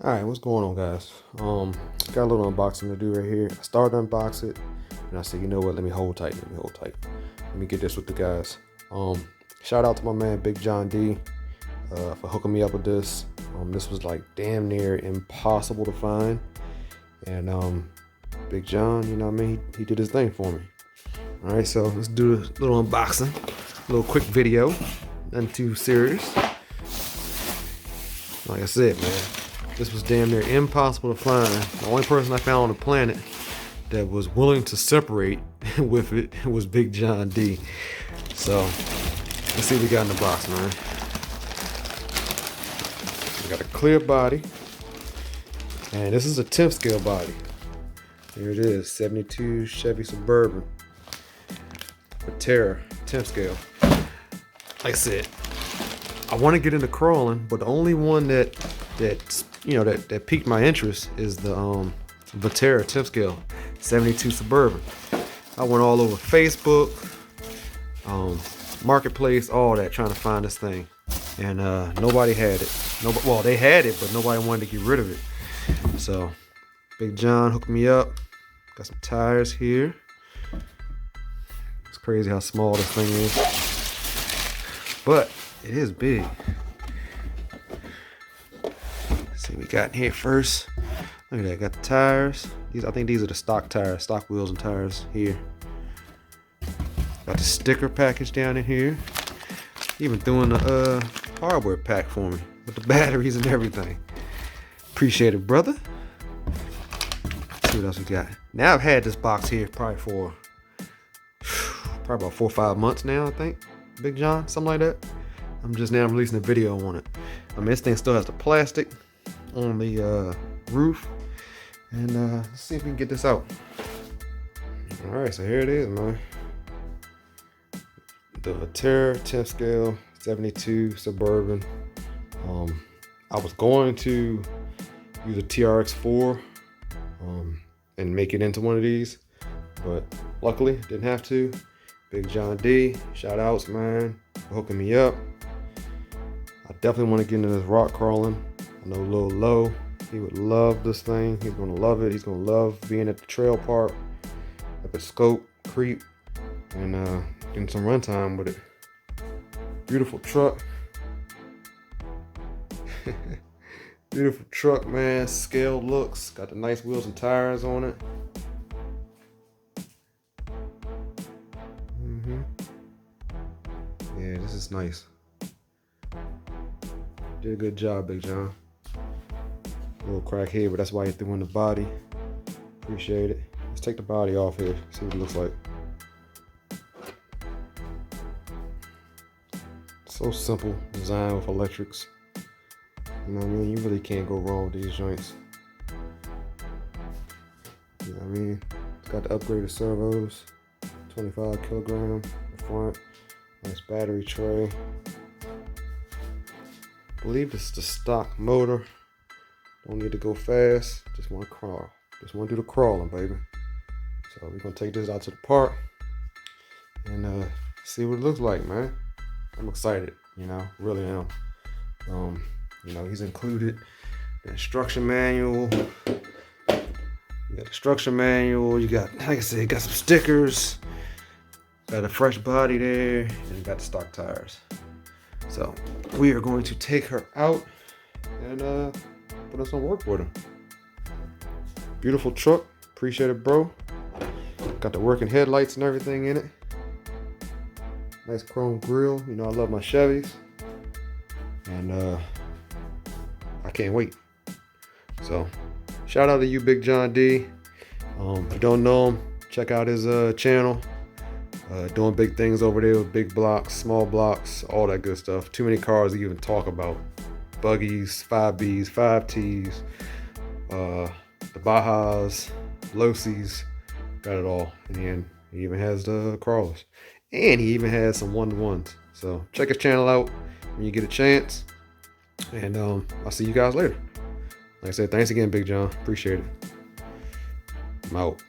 Alright, what's going on, guys? Got a little unboxing to do right here. I started to unbox it and I said, you know what, let me hold tight. Let me get this with the guys. Shout out to my man Big John D for hooking me up with this. This was like damn near impossible to find. And Big John, you know what I mean, he did his thing for me. Alright, so let's do a little unboxing, a little quick video, nothing too serious. Like I said, man, this was damn near impossible to find. The only person I found on the planet that was willing to separate with it was Big John D. So let's see what we got in the box, man. We got a clear body, and this is a 10th scale body. Here it is, 72 Chevy Suburban, Vaterra 10th scale. Like I said, I want to get into crawling, but the only one that piqued my interest is the Vaterra 10th scale 72 Suburban. I went all over Facebook, Marketplace, all that, trying to find this thing, and nobody had it. Well, they had it, but nobody wanted to get rid of it. So Big John hooked me up. Got some tires here. It's crazy how small this thing is, but it is big. Let's see what we got in here first. Look at that, got the tires. I think these are the stock tires, stock wheels and tires here. Got the sticker package down in here. Even threw in the hardware pack for me with the batteries and everything. Appreciate it, brother. Let's see what else we got. Now I've had this box here probably about 4 or 5 months now, I think. Big John, something like that. I'm just now releasing a video on it. I mean, this thing still has the plastic on the roof. And let's see if we can get this out. All right, so here it is, man. The Vaterra 10th scale 72 Suburban. I was going to use a TRX4 and make it into one of these, but luckily didn't have to. Big John D, shout outs, man, for hooking me up. I definitely want to get into this rock crawling. I know Lil Low, he would love this thing. He's gonna love it. He's gonna love being at the trail park, at the scope, creep, and getting some run time with it. Beautiful truck. Beautiful truck, man. Scaled looks. Got the nice wheels and tires on it. Yeah, this is nice. Did a good job, Big John. A little crack here, but that's why you threw in the body. Appreciate it. Let's take the body off here, see what it looks like. So simple design with electrics. You know what I mean? You really can't go wrong with these joints. You know what I mean? It's got the upgraded servos, 25 kilogram in the front. Nice battery tray. I believe this is the stock motor. Don't need to go fast. Just want to crawl. Just want to do the crawling, baby. So we're gonna take this out to the park and see what it looks like, man. I'm excited, you know, really am. You know, he's included the instruction manual. You got the instruction manual. You got, like I said, got some stickers. Got a fresh body there, and you got the stock tires. So we are going to take her out and put on some work with her. Beautiful truck, appreciate it, bro. Got the working headlights and everything in it. Nice chrome grille. You know, I love my Chevys, and I can't wait. So shout out to you, Big John D. If you don't know him, check out his channel. Doing big things over there with big blocks, small blocks, all that good stuff. Too many cars to even talk about. Buggies, 5Bs, 5Ts, the Bajas, Losies, got it all. And he even has the crawlers. And he even has some 1-to-1s. So check his channel out when you get a chance. And I'll see you guys later. Like I said, thanks again, Big John. Appreciate it. I'm out.